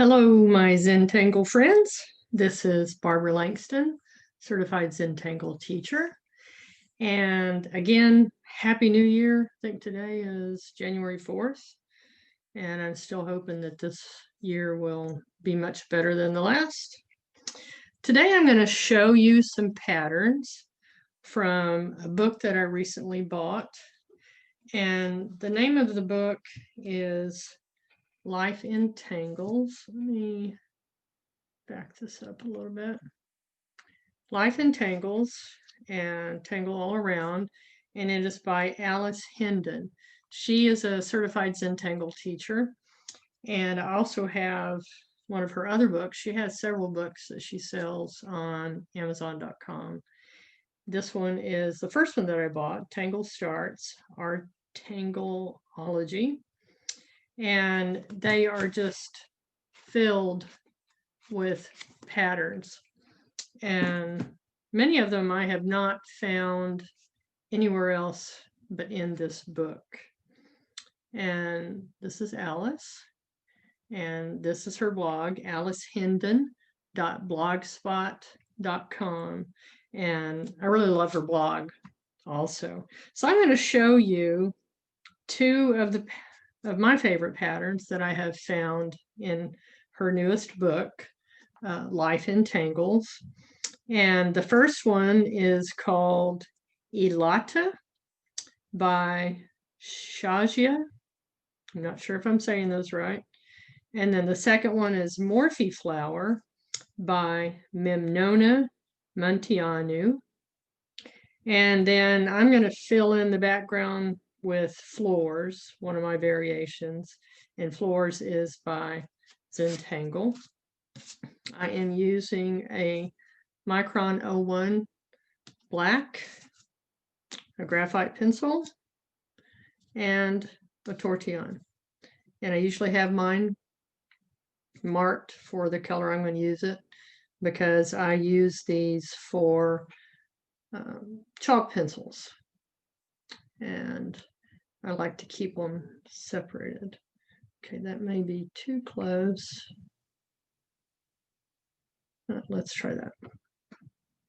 Hello, my Zentangle friends. This is Barbara Langston, Certified Zentangle Teacher. And again, Happy New Year. I think today is January 4th. And I'm still hoping that this year will be much better than the last. Today I'm going to show you some patterns from a book that I recently bought. And the name of the book is Life in Tangles. Let me back this up a little bit. Life in Tangles and Tangle All Around, and it is by Alice Hendon. She is a certified Zentangle teacher, and I also have one of her other books. She has several books that she sells on Amazon.com. This one is the first one that I bought, Tangle Starts, our Tangleology, and they are just filled with patterns, and many of them I have not found anywhere else but in this book. And this is Alice, and this is her blog, alicehendon.blogspot.com, and I really love her blog also. So I'm going to show you two of my favorite patterns that I have found in her newest book, Life in Tangles. And the first one is called Elata by Shazia. I'm not sure if I'm saying those right. And then the second one is Morphe Flower by Memnona, Munteanu. And then I'm going to fill in the background with Florz, one of my variations. And Florz is by Zentangle. I am using a Micron 01 black, a graphite pencil, and a Tortillion. And I usually have mine marked for the color I'm going to use it, because I use these for chalk pencils, and I like to keep them separated. Okay, that may be too close. Let's try that.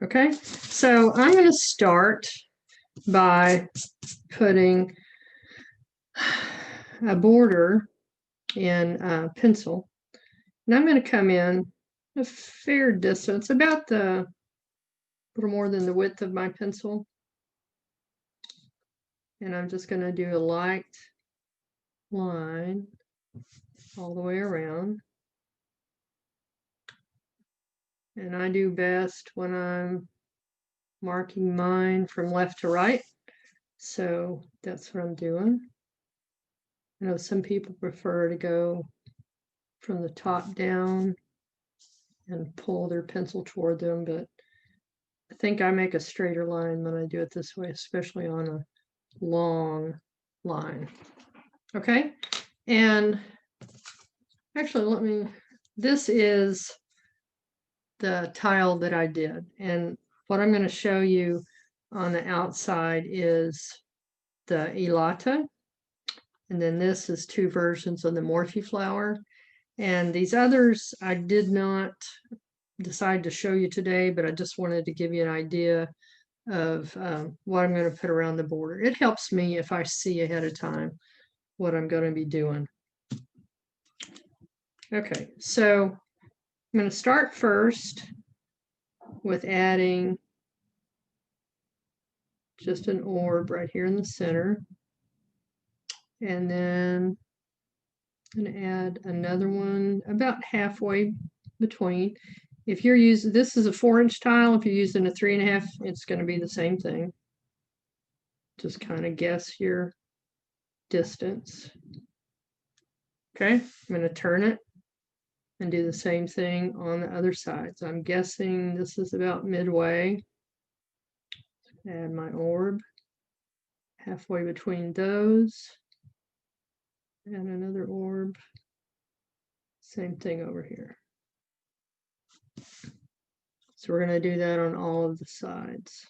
Okay, so I'm going to start by putting a border in pencil, and I'm going to come in a fair distance, about a little more than the width of my pencil, and I'm just going to do a light line all the way around. And I do best when I'm marking mine from left to right. So that's what I'm doing. I know some people prefer to go from the top down and pull their pencil toward them, but I think I make a straighter line when I do it this way, especially on a long line. Okay, and actually this is the tile that I did, and what I'm going to show you on the outside is the Elata, and then this is two versions of the Morphe Flower, and these others I did not decide to show you today, but I just wanted to give you an idea of what I'm going to put around the border. It helps me if I see ahead of time what I'm going to be doing. Okay, so I'm going to start first with adding just an orb right here in the center, and then I'm going to add another one about halfway between. If you're using, this is a 4-inch tile, if you're using a 3.5, it's going to be the same thing. Just kind of guess your distance. Okay, I'm going to turn it and do the same thing on the other side. So I'm guessing this is about midway. Add my orb halfway between those, and another orb. Same thing over here. So we're going to do that on all of the sides.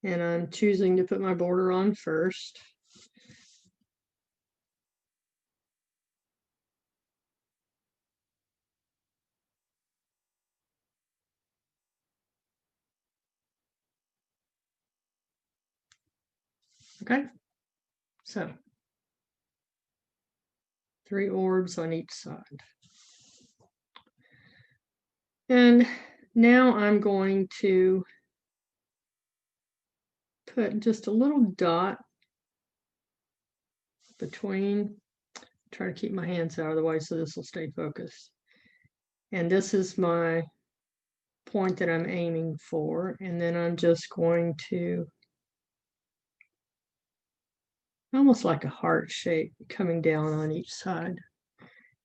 And I'm choosing to put my border on first. Okay, so 3 orbs on each side. And now I'm going to put just a little dot between, try to keep my hands out of the way so this will stay focused. And this is my point that I'm aiming for. And then I'm just going to, almost like a heart shape coming down on each side.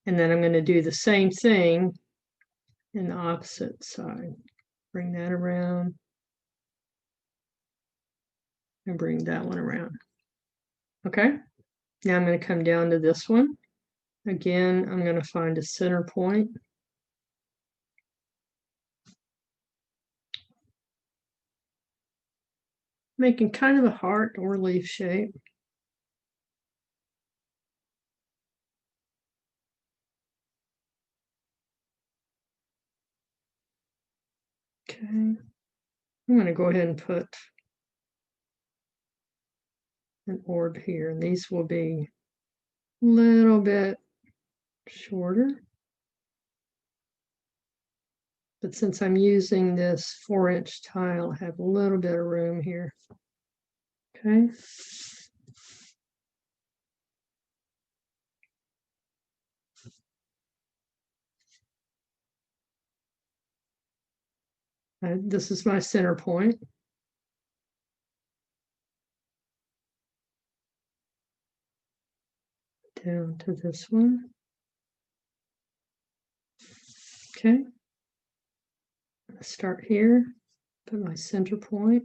And then I'm going to do the same thing in the opposite side. Bring that around and bring that one around. Okay, now I'm going to come down to this one. Again, I'm going to find a center point. Making kind of a heart or leaf shape. Okay, I'm going to go ahead and put an orb here, and these will be a little bit shorter. But since I'm using this 4-inch tile, I have a little bit of room here. Okay. This is my center point. Down to this one. Okay. Start here, put my center point.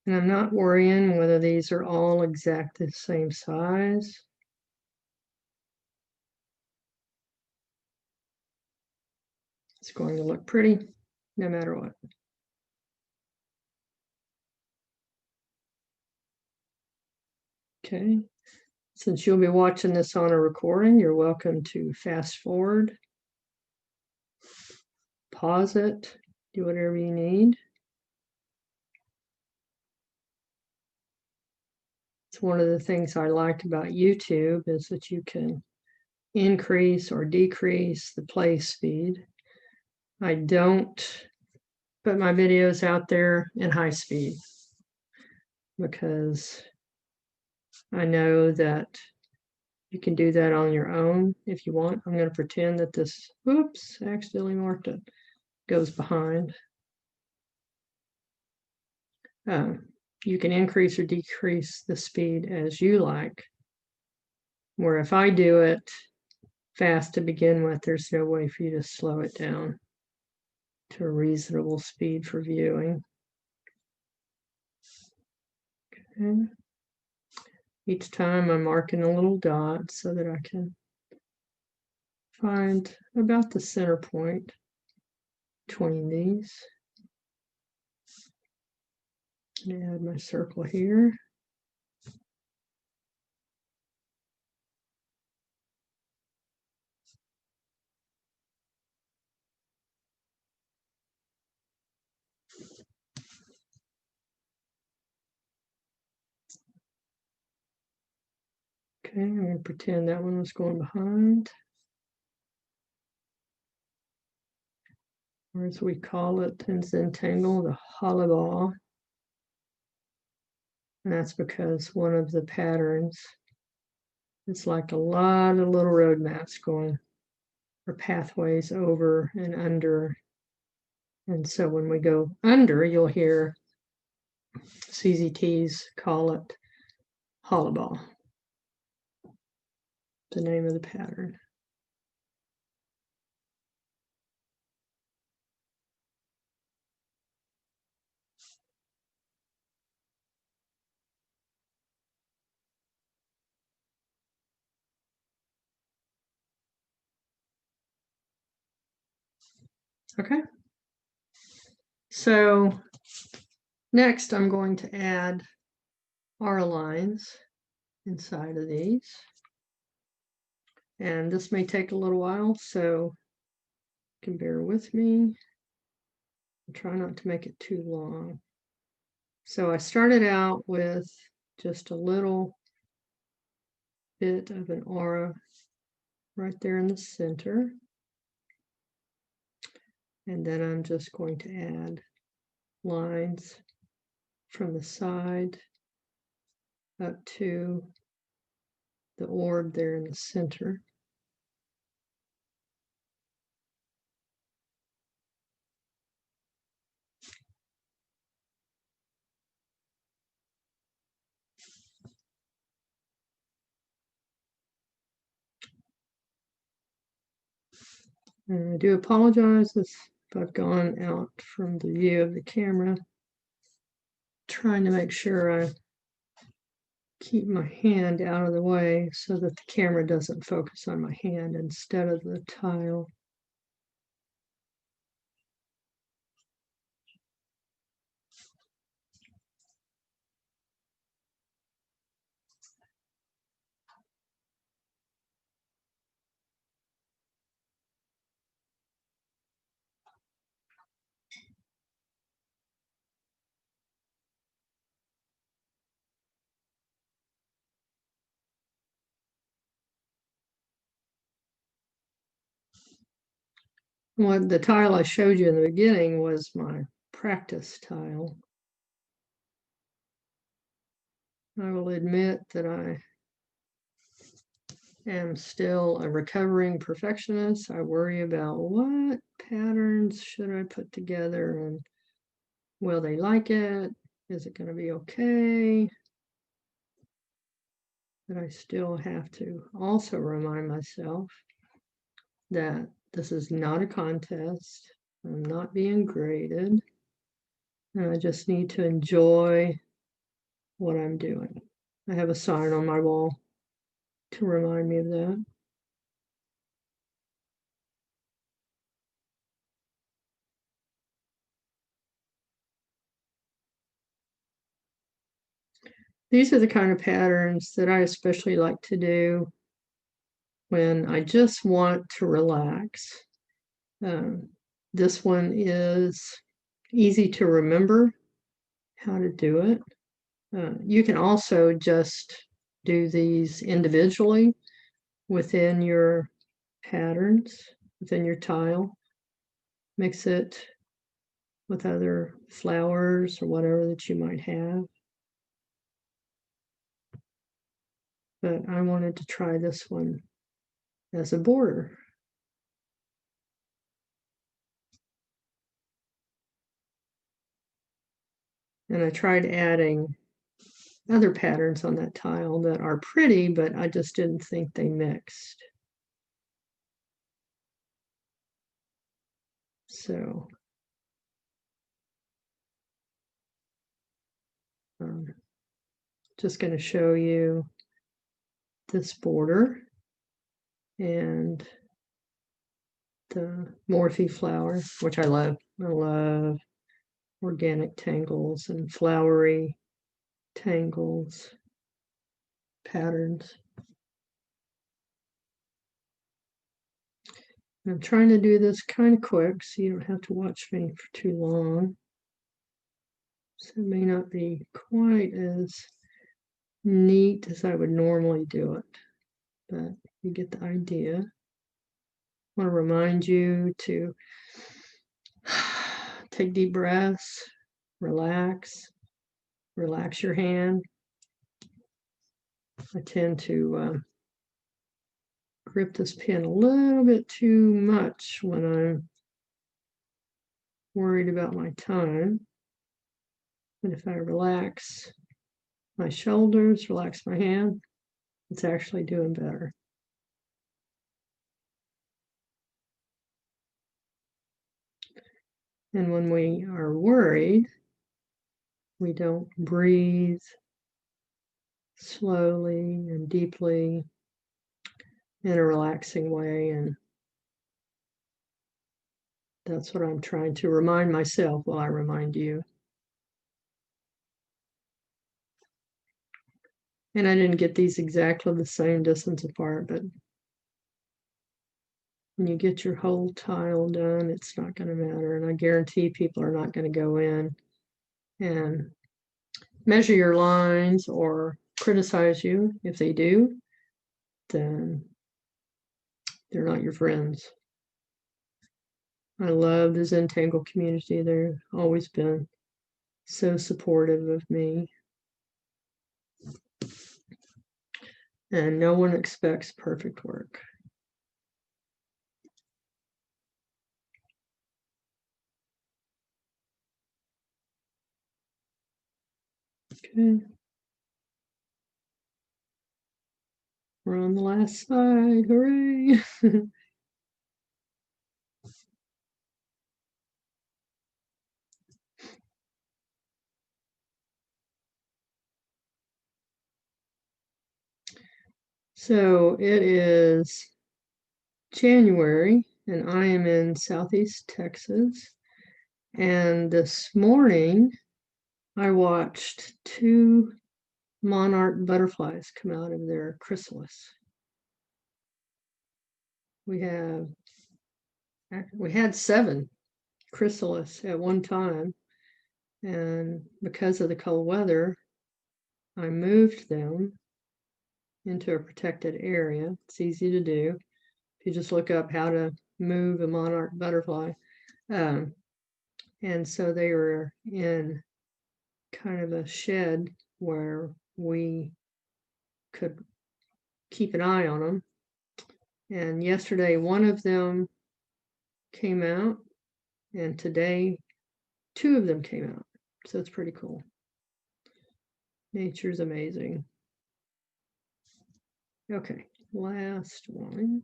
And I'm not worrying whether these are all exactly the same size. It's going to look pretty no matter what. Okay, since you'll be watching this on a recording, you're welcome to fast forward, pause it, do whatever you need. It's one of the things I like about YouTube is that you can increase or decrease the play speed. I don't put my videos out there in high speed because I know that you can do that on your own if you want. I'm going to pretend that this, oops, I accidentally marked it, goes behind. You can increase or decrease the speed as you like. Where if I do it fast to begin with, there's no way for you to slow it down to a reasonable speed for viewing. Okay. Each time I'm marking a little dot so that I can find about the center point between these. And add my circle here. Okay, I'm going to pretend that one was going behind. Or as we call it in Zentangle, the hollow ball. And that's because one of the patterns, it's like a lot of little road maps going, or pathways over and under. And so when we go under, you'll hear CZTs call it hollow ball, the name of the pattern. Okay. So next I'm going to add our lines inside of these. And this may take a little while, so you can bear with me. I'll try not to make it too long. So I started out with just a little bit of an aura right there in the center. And then I'm just going to add lines from the side up to the orb there in the center. And I do apologize if I've gone out from the view of the camera, trying to make sure I keep my hand out of the way so that the camera doesn't focus on my hand instead of the tile. What the tile I showed you in the beginning was my practice tile. I will admit that I am still a recovering perfectionist. I worry about what patterns should I put together and will they like it? Is it going to be okay? But I still have to also remind myself that this is not a contest. I'm not being graded. And I just need to enjoy what I'm doing. I have a sign on my wall to remind me of that. These are the kind of patterns that I especially like to do when I just want to relax. This one is easy to remember how to do it. You can also just do these individually within your patterns, within your tile. Mix it with other flowers or whatever that you might have. But I wanted to try this one as a border. And I tried adding other patterns on that tile that are pretty, but I just didn't think they mixed. So just going to show you this border and the Morphe Flower, which I love. I love organic tangles and flowery tangles patterns. I'm trying to do this kind of quick so you don't have to watch me for too long. So it may not be quite as neat as I would normally do it, but you get the idea. I want to remind you to take deep breaths, relax your hand. I tend to grip this pen a little bit too much when I'm worried about my time. But if I relax my shoulders, relax my hand, it's actually doing better. And when we are worried, we don't breathe slowly and deeply in a relaxing way, and That's what I'm trying to remind myself while I remind you. And I didn't get these exactly the same distance apart, but when you get your whole tile done, it's not going to matter. And I guarantee people are not going to go in and measure your lines or criticize you. If they do, then they're not your friends. I love the Zentangle community. They've always been so supportive of me. And no one expects perfect work. Okay. We're on the last slide. Hooray! So it is January, and I am in Southeast Texas. And this morning, I watched 2 monarch butterflies come out of their chrysalis. We had 7 chrysalis at one time, and because of the cold weather, I moved them into a protected area. It's easy to do. If you just look up how to move a monarch butterfly. And so they were in kind of a shed where we could keep an eye on them. And yesterday, one of them came out, and today, 2 of them came out. So it's pretty cool. Nature's amazing. Okay, last one.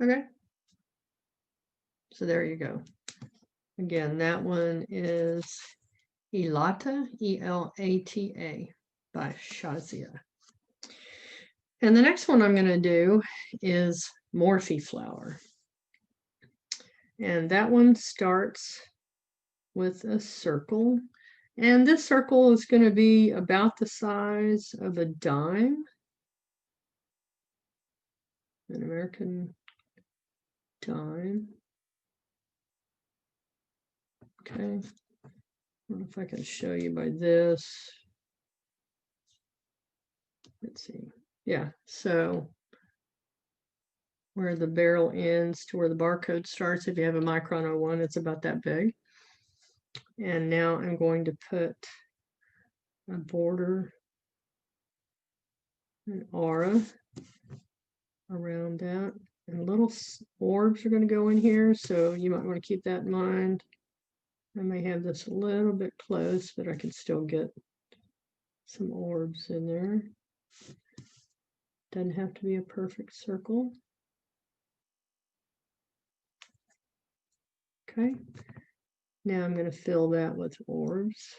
Okay. So there you go. Again, that one is Elata, E-L-A-T-A, by Shazia. And the next one I'm going to do is Morphe Flower. And that one starts with a circle. And this circle is going to be about the size of a dime. An American dime. Okay. I don't know if I can show you by this. Let's see. Yeah, so where the barrel ends to where the barcode starts, if you have a Micron 01, it's about that big. And now I'm going to put a border, an aura around that. And little orbs are going to go in here, so you might want to keep that in mind. I may have this a little bit close, but I can still get some orbs in there. Doesn't have to be a perfect circle. Okay. Now I'm going to fill that with orbs.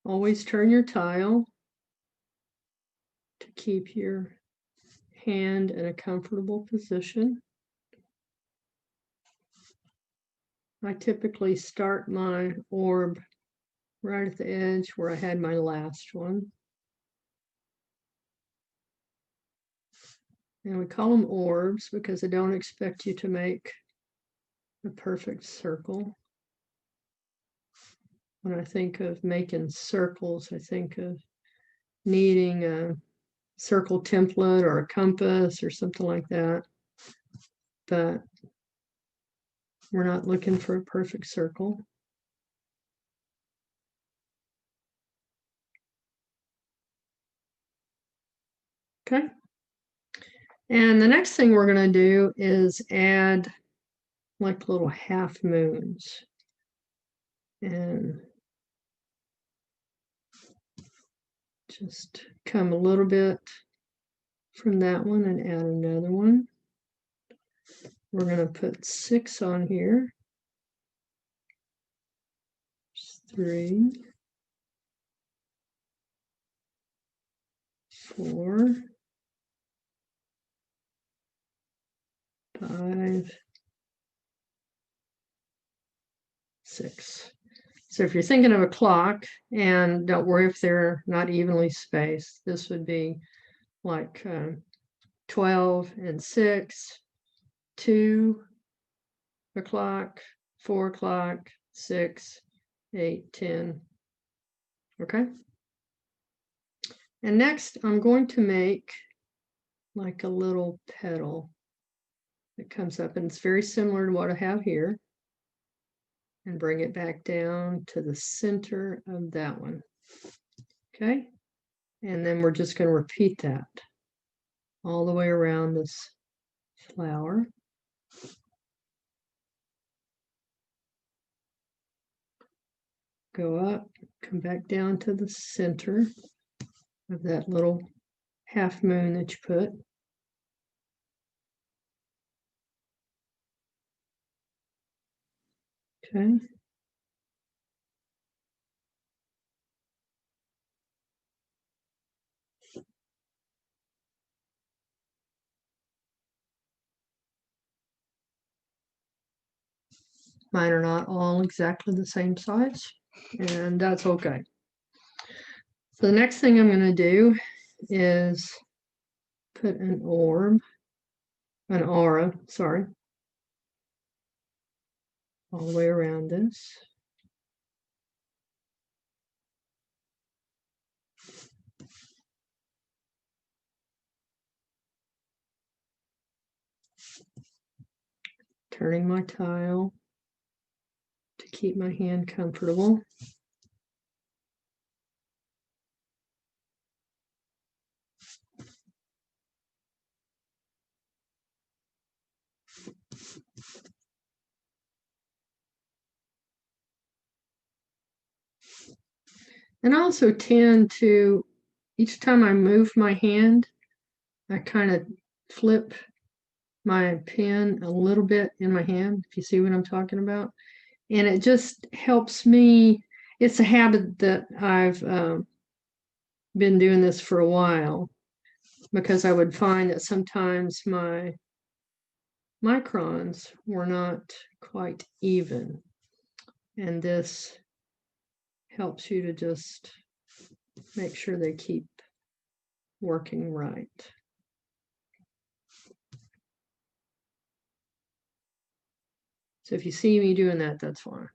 Always turn your tile to keep your hand in a comfortable position. I typically start my orb right at the edge where I had my last one. And we call them orbs because I don't expect you to make a perfect circle. When I think of making circles, I think of needing a circle template or a compass or something like that. But we're not looking for a perfect circle. Okay. And the next thing we're going to do is add like little half moons. And Just come a little bit from that one and add another one. We're going to put 6 on here. 3, 4, 5, 6. So if you're thinking of a clock, and don't worry if they're not evenly spaced, this would be like 12 and 6, 2 o'clock, 4 o'clock, 6, 8, 10. Okay. And next I'm going to make like a little petal that comes up, and it's very similar to what I have here, and bring it back down to the center of that one. Okay. And then we're just going to repeat that all the way around this flower. Go up, come back down to the center of that little half moon that you put. Okay. Mine are not all exactly the same size, and that's okay. So the next thing I'm going to do is put an aura, sorry, all the way around this. Turning my tile to keep my hand comfortable. And I also tend to, each time I move my hand, I kind of flip my pen a little bit in my hand, if you see what I'm talking about. And it just helps me. It's a habit that I've been doing this for a while, because I would find that sometimes my microns were not quite even. And this helps you to just make sure they keep working right. So if you see me doing that, that's fine.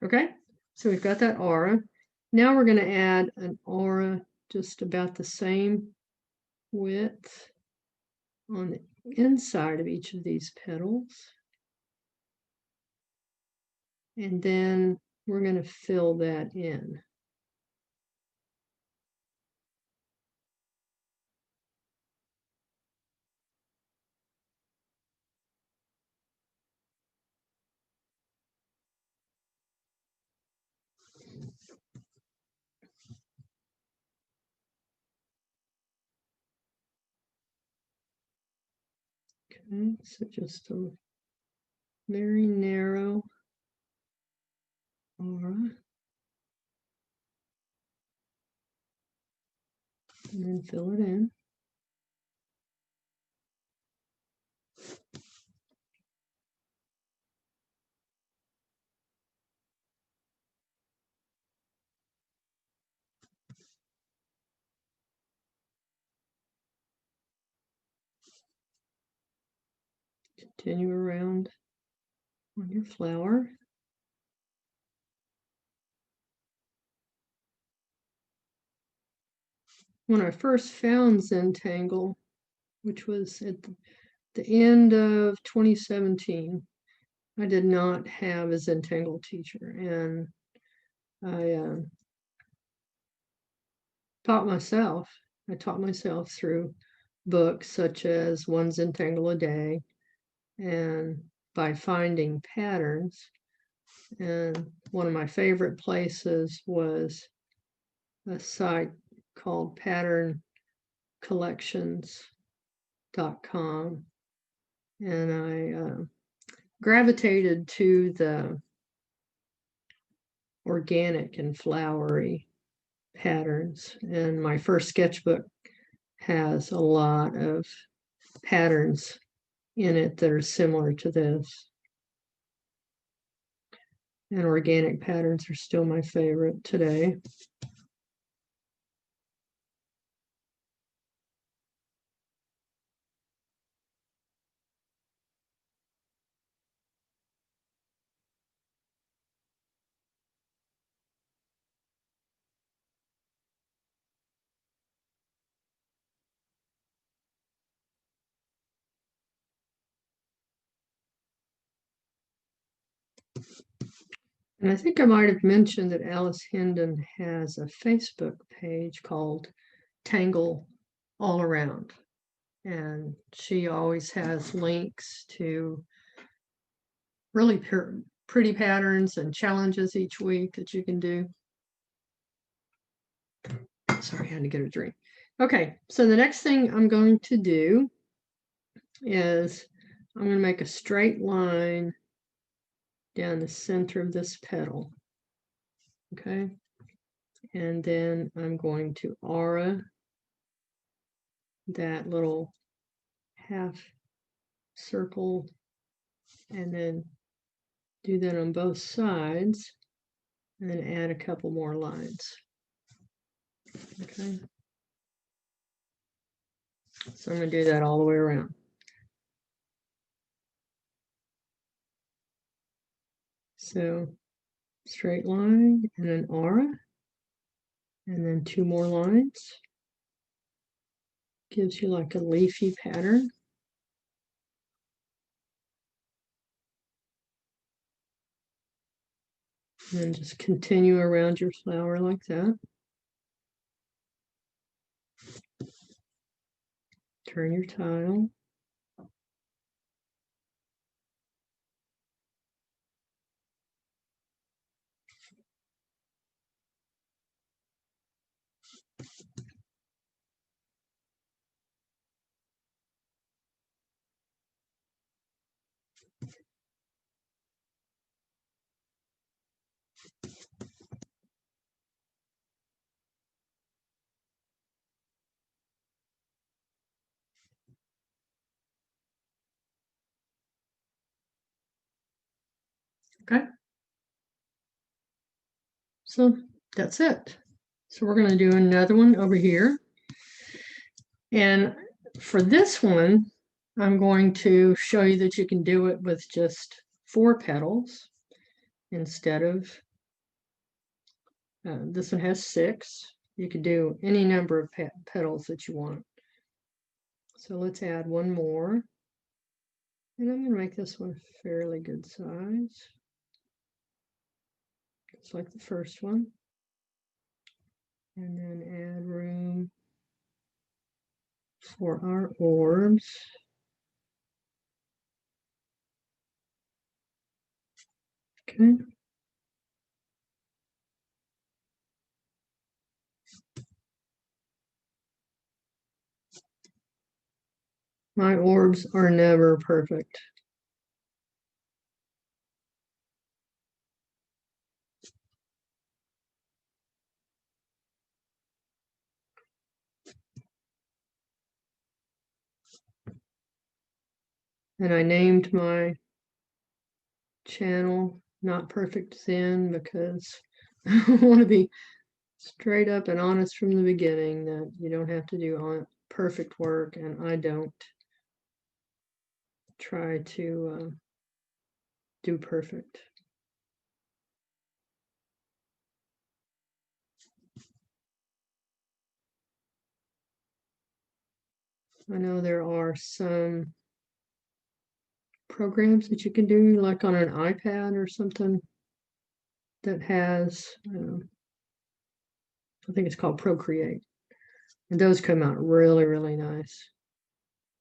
Okay, so we've got that aura. Now we're going to add an aura just about the same width on the inside of each of these petals. And then we're going to fill that in. Okay, so just a very narrow aura. And then fill it in. Continue around on your flower. When I first found Zentangle, which was at the end of 2017, I did not have a Zentangle teacher, and I taught myself. I taught myself through books such as One Zentangle a Day, and by finding patterns. And one of my favorite places was a site called patterncollections.com, and I gravitated to the organic and flowery patterns, and my first sketchbook has a lot of patterns in it that are similar to this. And organic patterns are still my favorite today. And I think I might have mentioned that Alice Hendon has a Facebook page called Tangle All Around. And she always has links to really pretty patterns and challenges each week that you can do. Sorry, I had to get a drink. Okay, so the next thing I'm going to do is I'm going to make a straight line down the center of this petal. Okay, and then I'm going to aura that little half circle and then do that on both sides and then add a couple more lines. Okay, so I'm going to do that all the way around. So straight line and an aura and then two more lines. Gives you like a leafy pattern. And then just continue around your flower like that. Turn your tile. Okay. So that's it. So we're going to do another one over here. And for this one, I'm going to show you that you can do it with just 4 petals instead of, this one has 6. You could do any number of petals that you want. So let's add one more. And I'm going to make this one fairly good size. Just like the first one. And then add room for our orbs. Okay. My orbs are never perfect. And I named my channel Not Perfect Zen because I want to be straight up and honest from the beginning that you don't have to do perfect work, and I don't try to do perfect. I know there are some programs that you can do like on an iPad or something that has, I think it's called Procreate. And those come out really, really nice.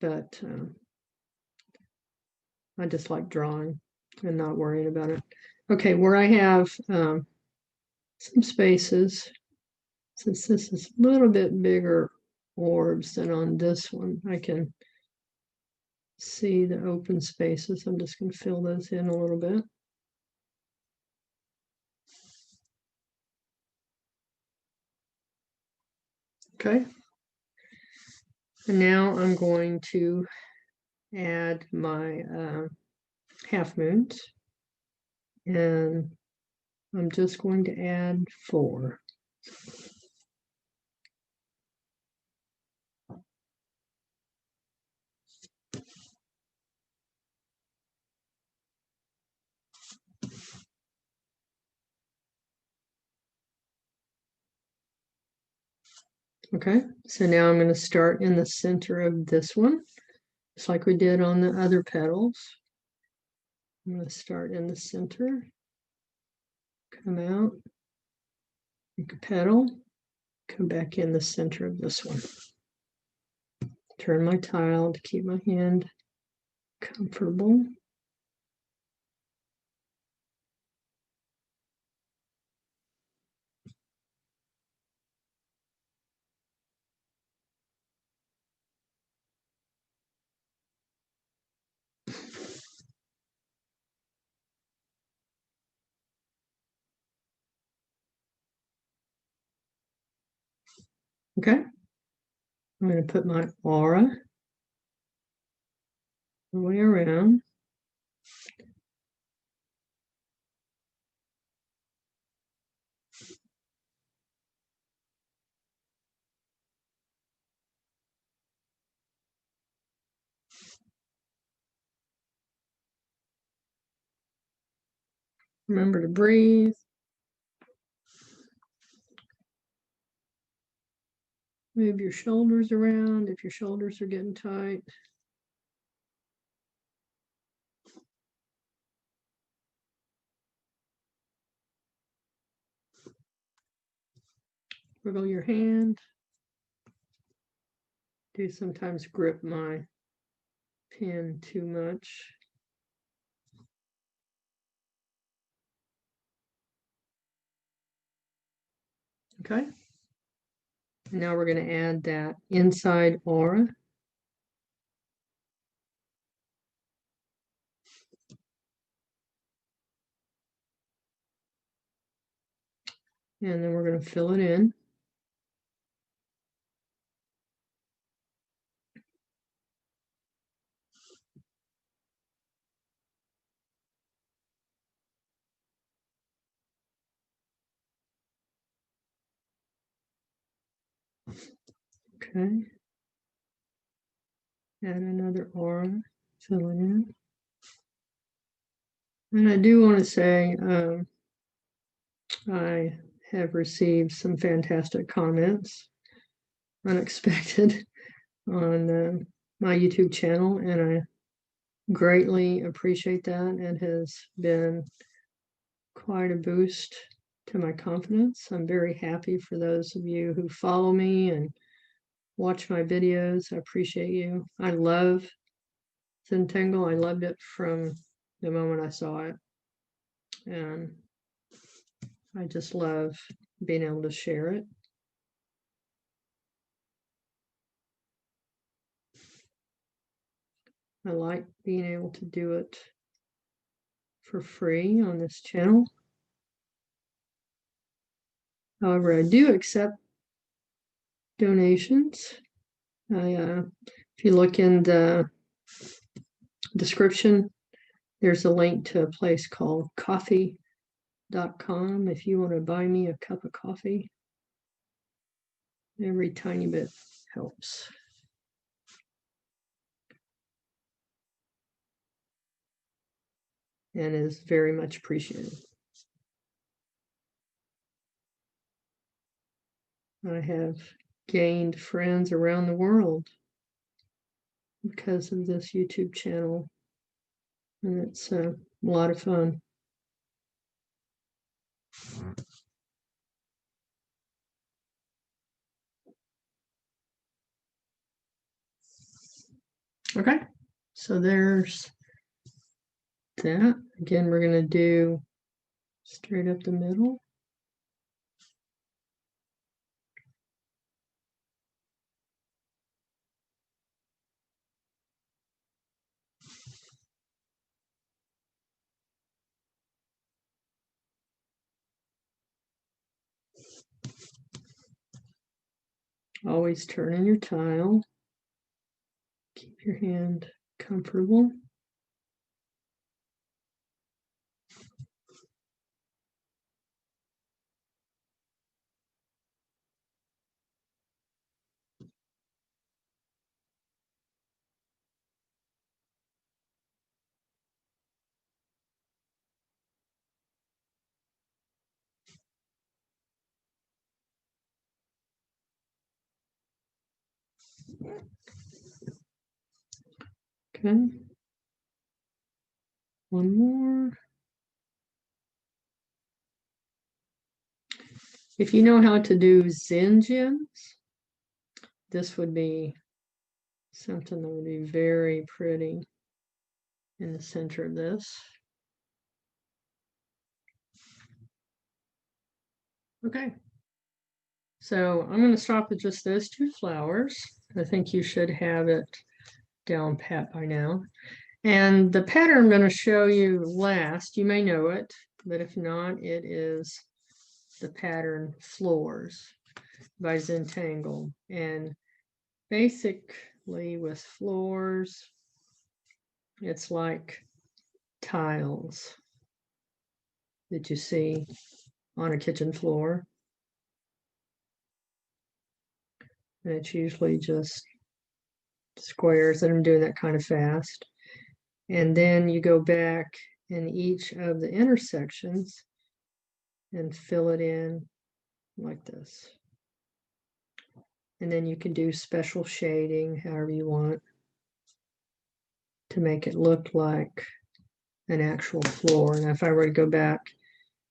But I just like drawing and not worrying about it. Okay, where I have some spaces, Since this is a little bit bigger orbs than on this one, I can see the open spaces. I'm just going to fill those in a little bit. Okay. And now I'm going to add my half moons. And I'm just going to add 4. Okay, so now I'm going to start in the center of this one, just like we did on the other petals. I'm going to start in the center, come out, make a petal, come back in the center of this one. Turn my tile to keep my hand comfortable. Okay, I'm going to put my aura the way around. Remember to breathe. Move your shoulders around if your shoulders are getting tight. Wiggle your hand. Do sometimes grip my pen too much. Okay. Now we're going to add that inside aura. And then we're going to fill it in. Okay. Add another aura, fill it in. And I do want to say I have received some fantastic comments, unexpected, on my YouTube channel, and I greatly appreciate that. It has been quite a boost to my confidence. I'm very happy for those of you who follow me and watch my videos. I appreciate you. I love Zentangle. I loved it from the moment I saw it. And I just love being able to share it. I like being able to do it for free on this channel. However, I do accept donations. If you look in the description, there's a link to a place called coffee.com if you want to buy me a cup of coffee. Every tiny bit helps. And is very much appreciated. I have gained friends around the world because of this YouTube channel, and it's a lot of fun. Okay, so there's that. Again, we're going to do straight up the middle. Always turn in your tile. Keep your hand comfortable. Okay. One more. If you know how to do Zen gems, this would be something that would be very pretty in the center of this. Okay. So I'm going to stop with just those two flowers. I think you should have it down pat by now. And the pattern I'm going to show you last, you may know it, but if not, it is the pattern Florz by Zentangle. And basically with Florz, it's like tiles that you see on a kitchen floor. And it's usually just squares, and I'm doing that kind of fast. And then you go back in each of the intersections and fill it in like this. And then you can do special shading, however you want, to make it look like an actual floor. And if I were to go back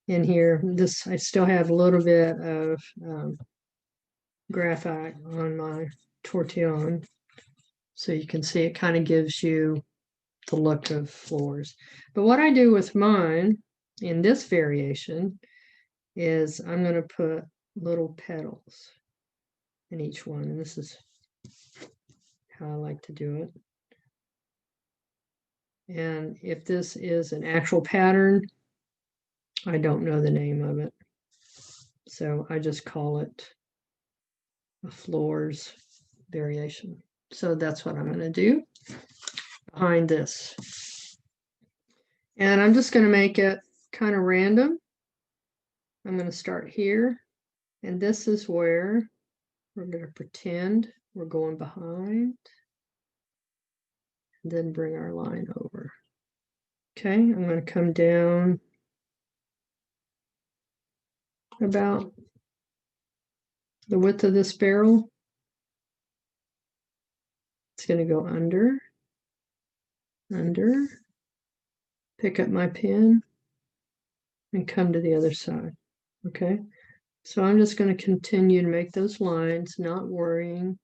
in here, this, I still have a little bit of graphite on my Tortillion. So you can see it kind of gives you the look of Florz. But what I do with mine in this variation is I'm going to put little petals in each one. And this is how I like to do it. And if this is an actual pattern, I don't know the name of it. So I just call it a Florz variation. So that's what I'm going to do behind this. And I'm just going to make it kind of random. I'm going to start here. And this is where we're going to pretend we're going behind. And then bring our line over. Okay, I'm going to come down about the width of this barrel. It's going to go under, pick up my pen, and come to the other side. Okay, so I'm just going to continue to make those lines, not worrying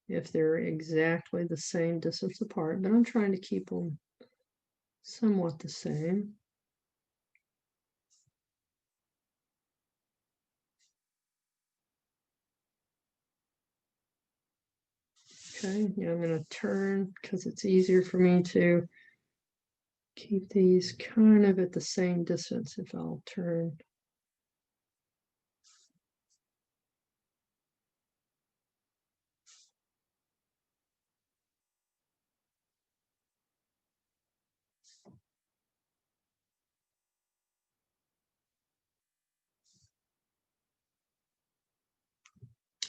if they're exactly the same distance apart, but I'm trying to keep them somewhat the same. Okay, now I'm going to turn because it's easier for me to keep these kind of at the same distance if I'll turn.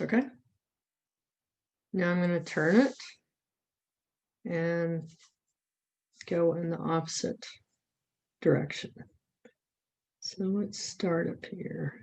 Okay. Now I'm going to turn it and go in the opposite direction. So let's start up here.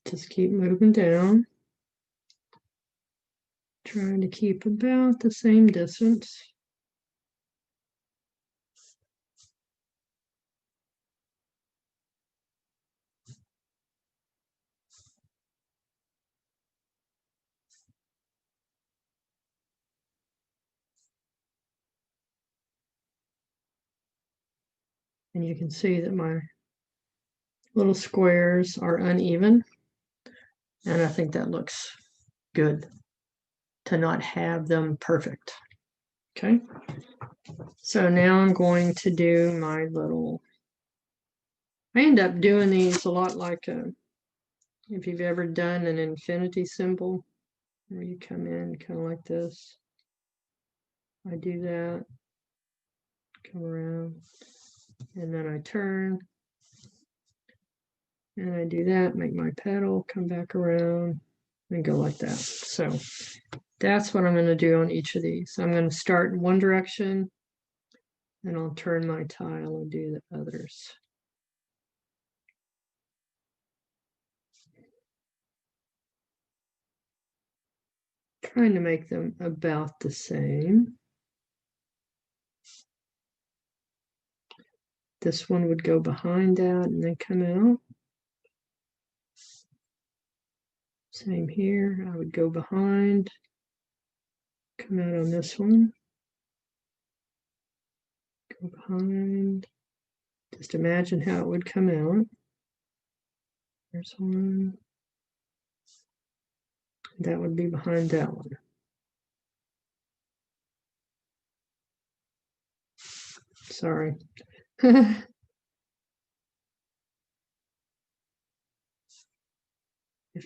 Just keep moving down, trying to keep about the same distance. And you can see that my little squares are uneven. And I think that looks good to not have them perfect. Okay. So now I'm going to do my little, I end up doing these a lot like if you've ever done an infinity symbol, where you come in kind of like this. I do that, come around, and then I turn, and I do that, make my petal, come back around, and go like that. So that's what I'm going to do on each of these. I'm going to start in one direction, and I'll turn my tile and do the others. Trying to make them about the same. This one would go behind that and then come out. Same here. I would go behind, come out on this one, go behind. Just imagine how it would come out. There's one. That would be behind that one. Sorry. If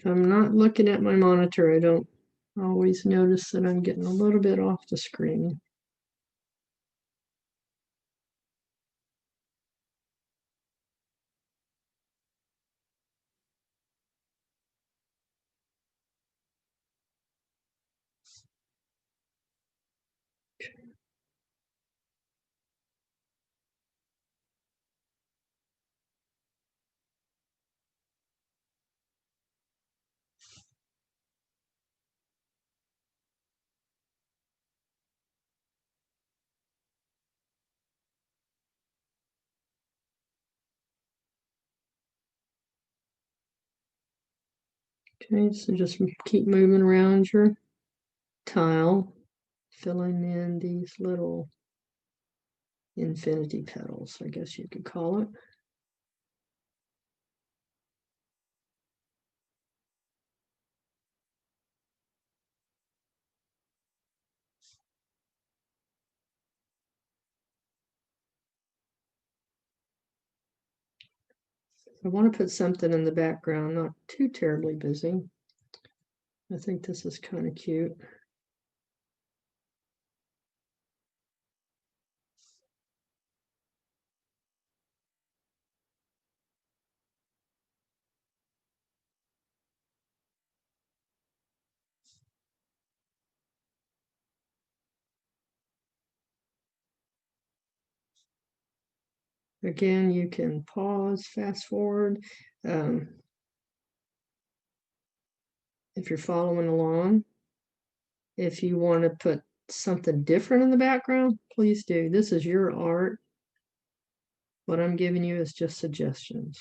I'm not looking at my monitor, I don't always notice that I'm getting a little bit off the screen. Okay, so just keep moving around your tile, filling in these little infinity petals, I guess you could call it. I want to put something in the background, not too terribly busy. I think this is kind of cute. Again, you can pause, fast forward. If you're following along, if you want to put something different in the background, please do. This is your art. What I'm giving you is just suggestions.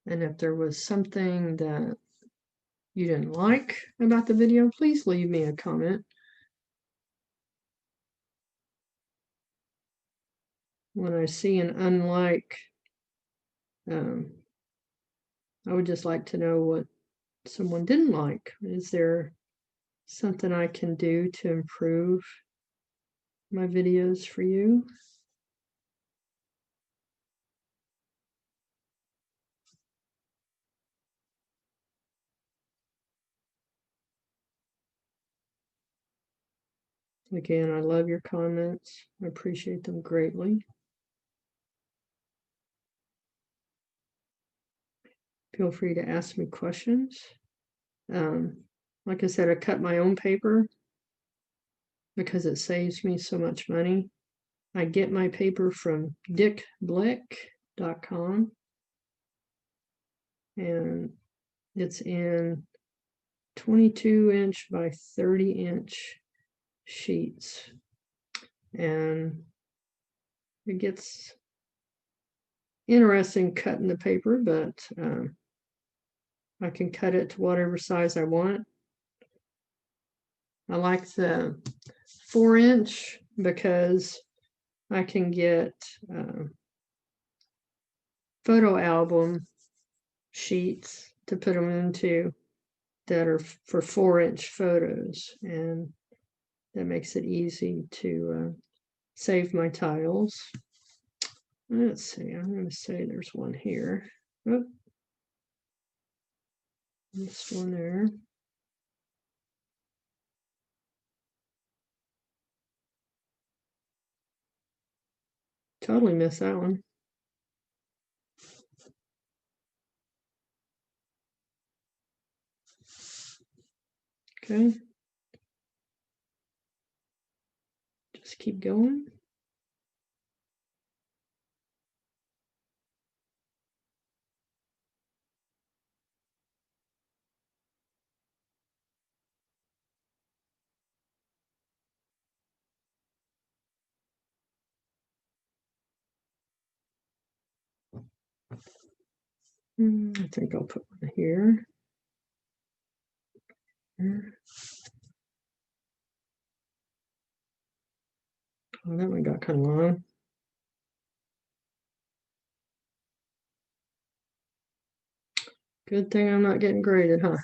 And if there was something that you didn't like about the video, please leave me a comment. When I see an unlike, I would just like to know what someone didn't like. Is there something I can do to improve my videos for you? Again, I love your comments. I appreciate them greatly. Feel free to ask me questions. Like I said, I cut my own paper because it saves me so much money. I get my paper from dickblick.com, and it's in 22-inch by 30-inch sheets. And it gets interesting cutting the paper, but I can cut it to whatever size I want. I like the 4-inch because I can get photo album sheets to put them into that are for 4-inch photos, and that makes it easy to save my tiles. Let's see, I'm going to say there's one here. Oh, this one there. Totally missed that one. Okay. Just keep going. I think I'll put one here. Oh, that one got kind of long. Good thing I'm not getting graded, huh?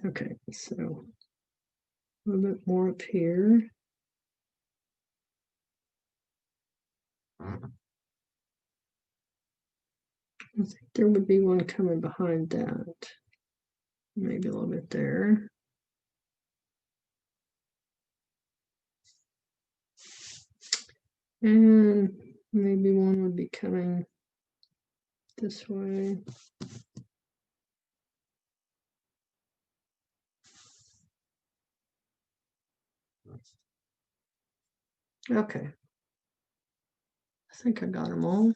Okay, so a little bit more up here. I think there would be one coming behind that. Maybe a little bit there. And maybe one would be coming this way. Okay. I think I got them all.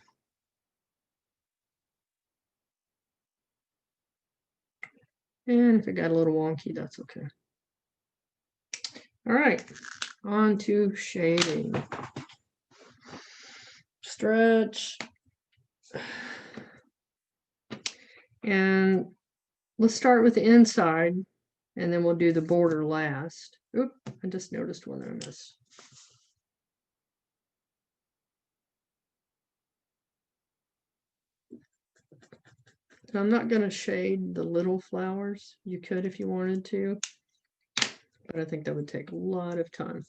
And if it got a little wonky, that's okay. All right, on to shading. Stretch. And let's start with the inside, and then we'll do the border last. Oop, I just noticed one I missed. So I'm not going to shade the little flowers. You could if you wanted to, but I think that would take a lot of time.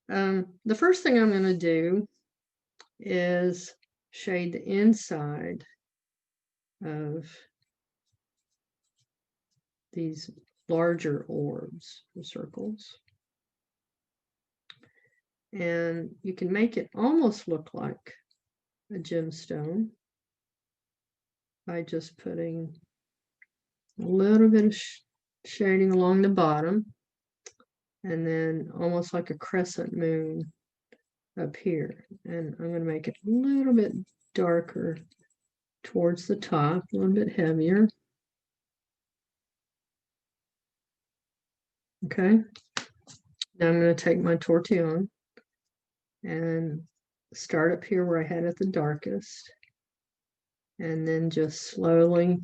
The first thing I'm going to do is shade the inside of these larger orbs or circles. And you can make it almost look like a gemstone by just putting a little bit of shading along the bottom, and then almost like a crescent moon up here. And I'm going to make it a little bit darker towards the top, a little bit heavier. Okay. Now I'm going to take my Tortillion and start up here where I had it the darkest, and then just slowly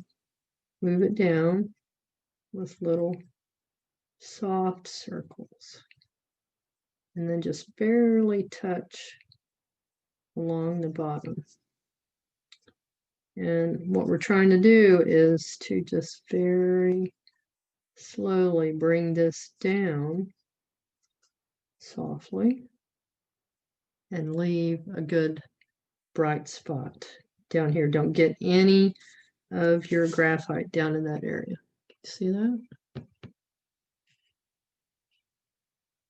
move it down with little soft circles, and then just barely touch along the bottom. And what we're trying to do is to just very slowly bring this down softly and leave a good bright spot down here. Don't get any of your graphite down in that area. See that?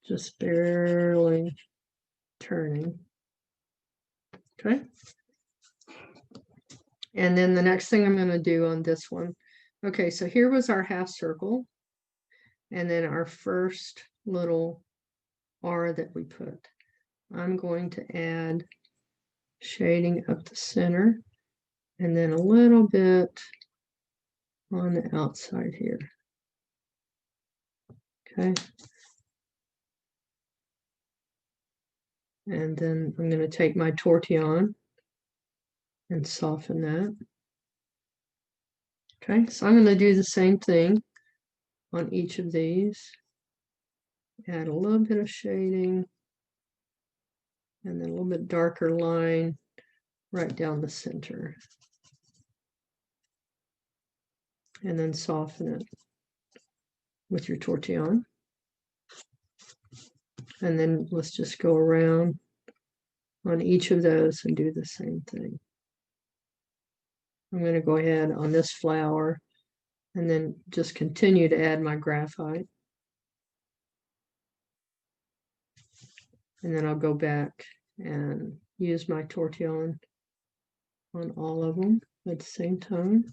Just barely turning. Okay. And then the next thing I'm going to do on this one. Okay, so here was our half circle. And then our first little R that we put. I'm going to add shading up the center, and then a little bit on the outside here. Okay. And then I'm going to take my Tortillion and soften that. Okay, so I'm going to do the same thing on each of these. Add a little bit of shading and then a little bit darker line right down the center. And then soften it with your Tortillion. And then let's just go around on each of those and do the same thing. I'm going to go ahead on this flower and then just continue to add my graphite. And then I'll go back and use my Tortillion on all of them at the same time.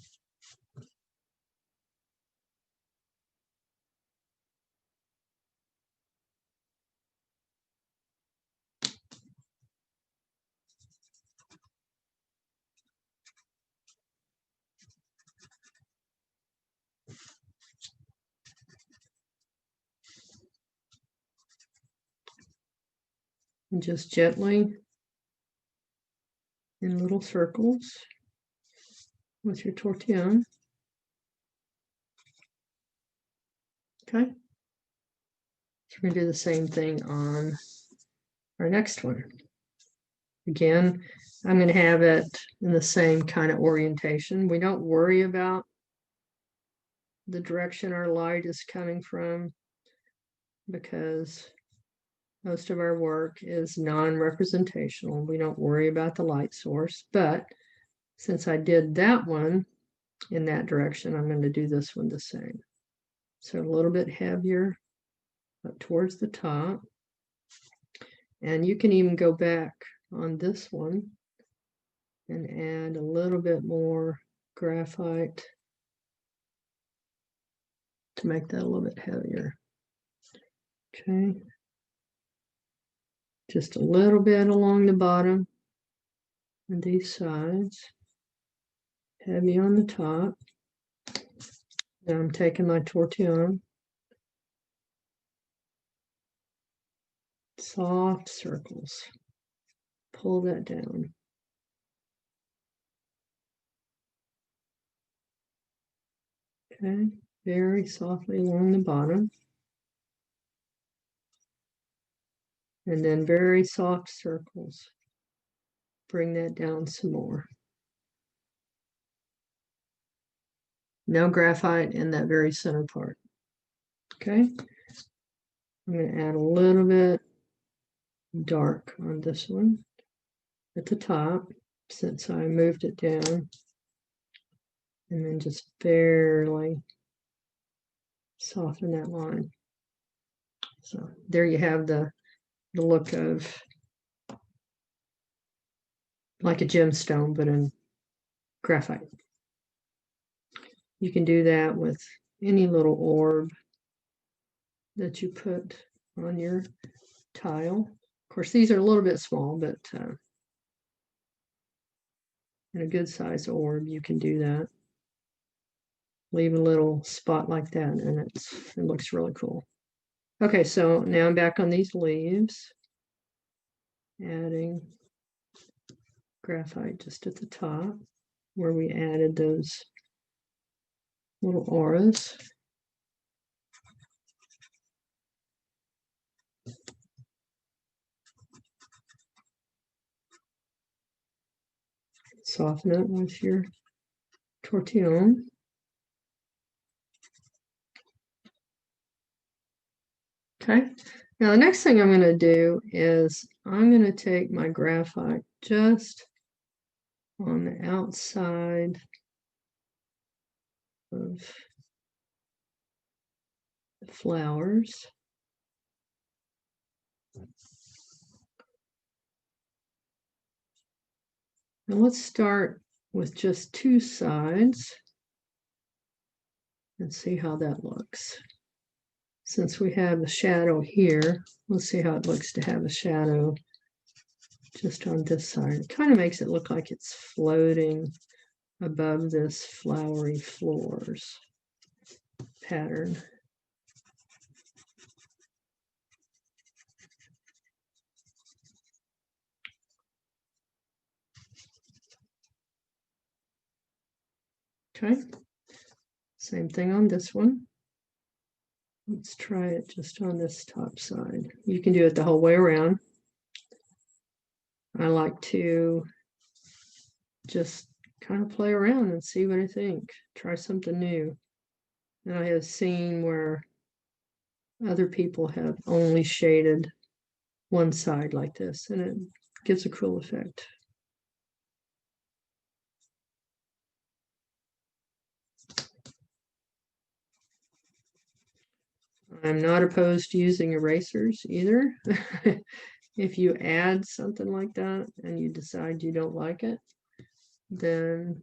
And just gently in little circles with your Tortillion. Okay. So we're going to do the same thing on our next one. Again, I'm going to have it in the same kind of orientation. We don't worry about the direction our light is coming from because most of our work is non-representational. We don't worry about the light source, but since I did that one in that direction, I'm going to do this one the same. So a little bit heavier up towards the top. And you can even go back on this one and add a little bit more graphite to make that a little bit heavier. Okay. Just a little bit along the bottom and these sides. Heavy on the top. Now I'm taking my Tortillion. Soft circles. Pull that down. Okay, very softly along the bottom. And then very soft circles. Bring that down some more. Now graphite in that very center part. Okay, I'm going to add a little bit dark on this one at the top since I moved it down. And then just barely soften that line. So there you have the look of like a gemstone, but in graphite. You can do that with any little orb that you put on your tile. Of course, these are a little bit small, but in a good size orb, you can do that. Leave a little spot like that, and it looks really cool. Okay, so now I'm back on these leaves, adding graphite just at the top where we added those little auras. Soften it with your Tortillion. Okay, now the next thing I'm going to do is I'm going to take my graphite just on the outside of the flowers. And let's start with just two sides and see how that looks. Since we have a shadow here, let's see how it looks to have a shadow just on this side. It kind of makes it look like it's floating above this flowery Florz pattern. Okay, Same thing on this one. Let's try it just on this top side. You can do it the whole way around. I like to just kind of play around and see what I think. Try something new. And I have seen where other people have only shaded one side like this, and it gives a cool effect. I'm not opposed to using erasers either. If you add something like that and you decide you don't like it, then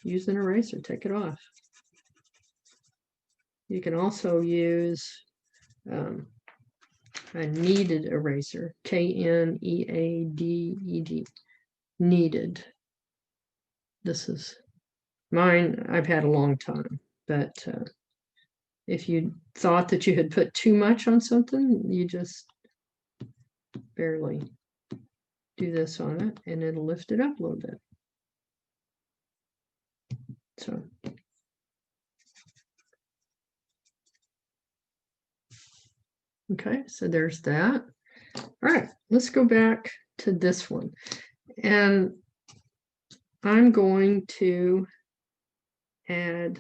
use an eraser, take it off. You can also use a kneaded eraser, K-N-E-A-D-E-D, kneaded. This is mine. I've had a long time, but if you thought that you had put too much on something, you just barely do this on it and it'll lift it up a little bit. So okay, so there's that. All right, let's go back to this one. And I'm going to add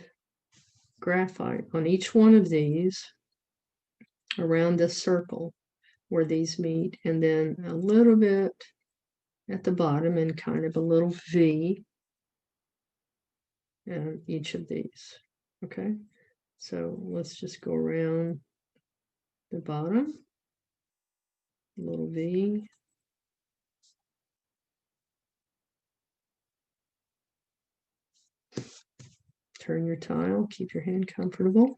graphite on each one of these around this circle where these meet, and then a little bit at the bottom and kind of a little V in each of these. Okay, so let's just go around the bottom, little V. Turn your tile, keep your hand comfortable.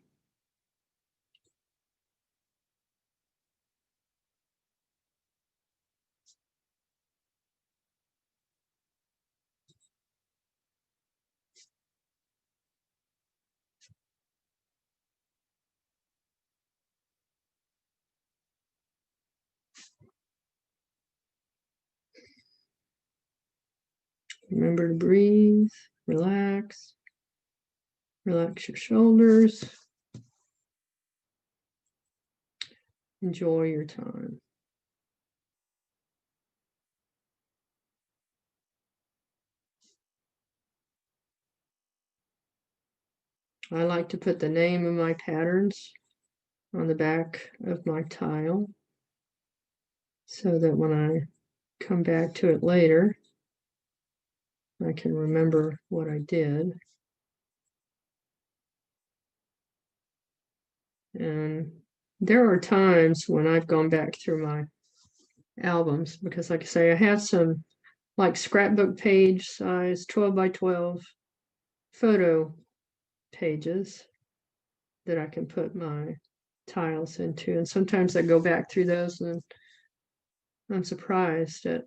Remember to breathe, relax, relax your shoulders. Enjoy your time. I like to put the name of my patterns on the back of my tile so that when I come back to it later, I can remember what I did. And there are times when I've gone back through my albums because, like I say, I have some like scrapbook page size 12 by 12 photo pages that I can put my tiles into. And sometimes I go back through those and I'm surprised at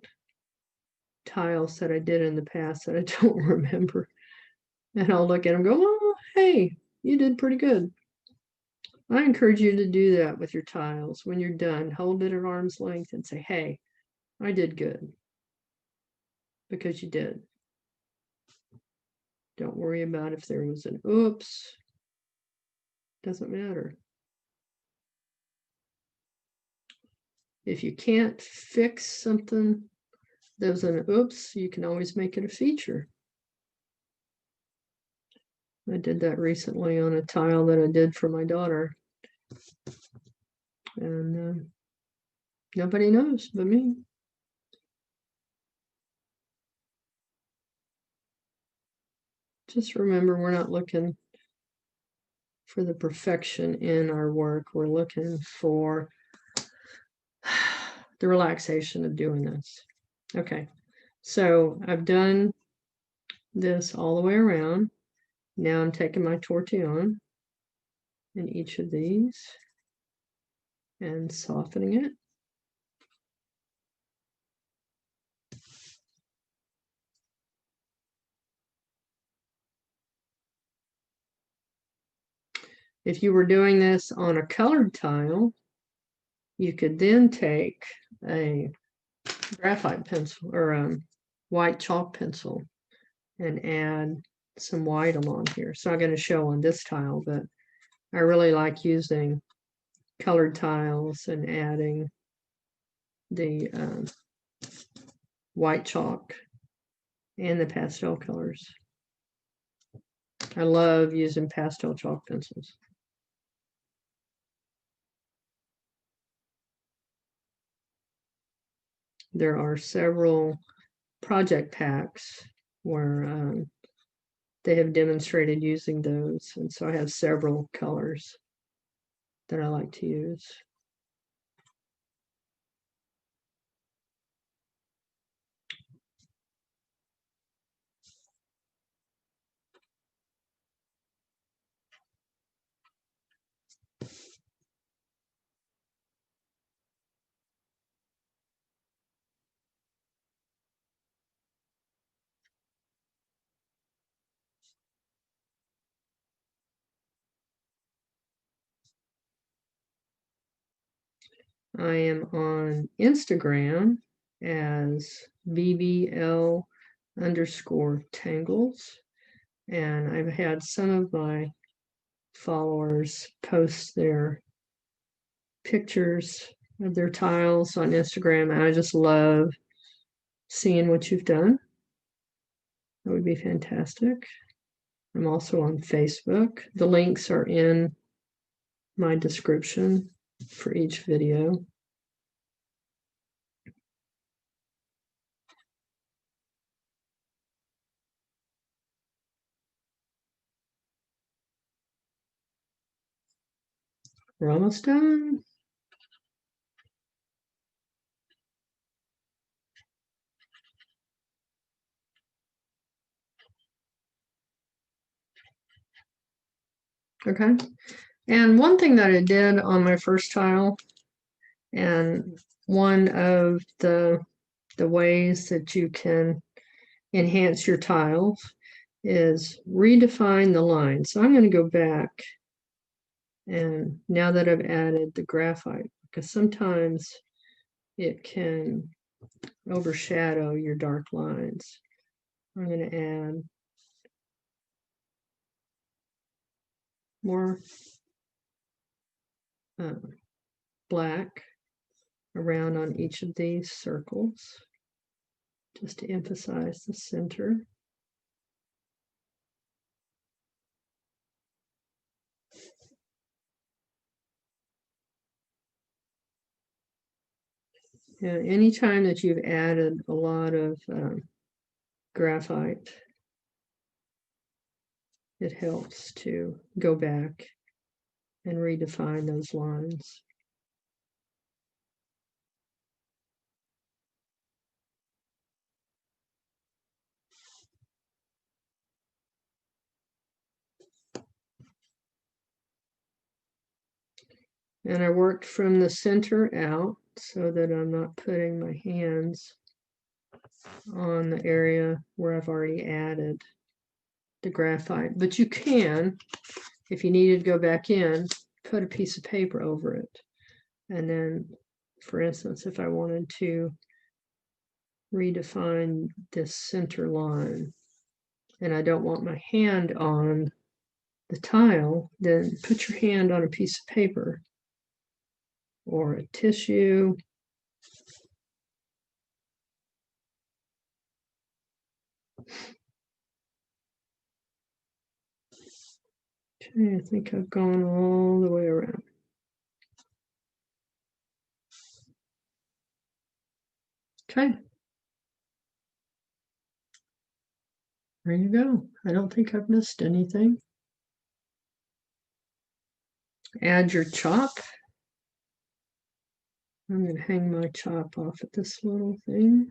tiles that I did in the past that I don't remember. And I'll look at them and go, oh, hey, you did pretty good. I encourage you to do that with your tiles. When you're done, hold it at arm's length and say, hey, I did good. Because you did. Don't worry about if there was an oops. Doesn't matter. If you can't fix something that was an oops, you can always make it a feature. I did that recently on a tile that I did for my daughter. And nobody knows but me. Just remember, we're not looking for the perfection in our work. We're looking for the relaxation of doing this. Okay, so I've done this all the way around. Now I'm taking my Tortillion in each of these and softening it. If you were doing this on a colored tile, you could then take a graphite pencil or a white chalk pencil and add some white along here. It's not going to show on this tile, but I really like using colored tiles and adding the white chalk and the pastel colors. I love using pastel chalk pencils. There are several project packs where they have demonstrated using those, and so I have several colors that I like to use. I am on Instagram as BBL_Tangles, and I've had some of my followers post their pictures of their tiles on Instagram, and I just love seeing what you've done. That would be fantastic. I'm also on Facebook. The links are in my description for each video. We're almost done. Okay. And one thing that I did on my first tile, and one of the ways that you can enhance your tiles is redefine the line. So I'm going to go back, and now that I've added the graphite, because sometimes it can overshadow your dark lines, I'm going to add more black around on each of these circles, just to emphasize the center. And anytime that you've added a lot of graphite, it helps to go back and redefine those lines. And I worked from the center out so that I'm not putting my hands on the area where I've already added the graphite. But you can, if you needed to go back in, put a piece of paper over it. And then, for instance, if I wanted to redefine this center line and I don't want my hand on the tile, then put your hand on a piece of paper or a tissue. Okay, I think I've gone all the way around. Okay. There you go. I don't think I've missed anything. Add your chop. I'm going to hang my chop off at this little thing.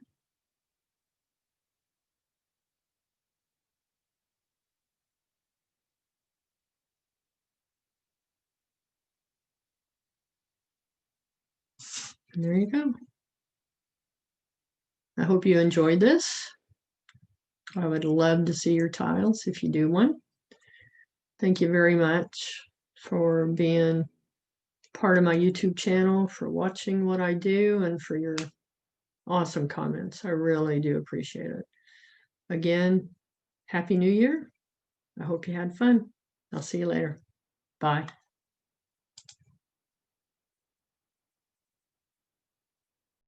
And there you go. I hope you enjoyed this. I would love to see your tiles if you do one. Thank you very much for being part of my YouTube channel, for watching what I do, and for your awesome comments. I really do appreciate it. Again, Happy New Year. I hope you had fun. I'll see you later. Bye.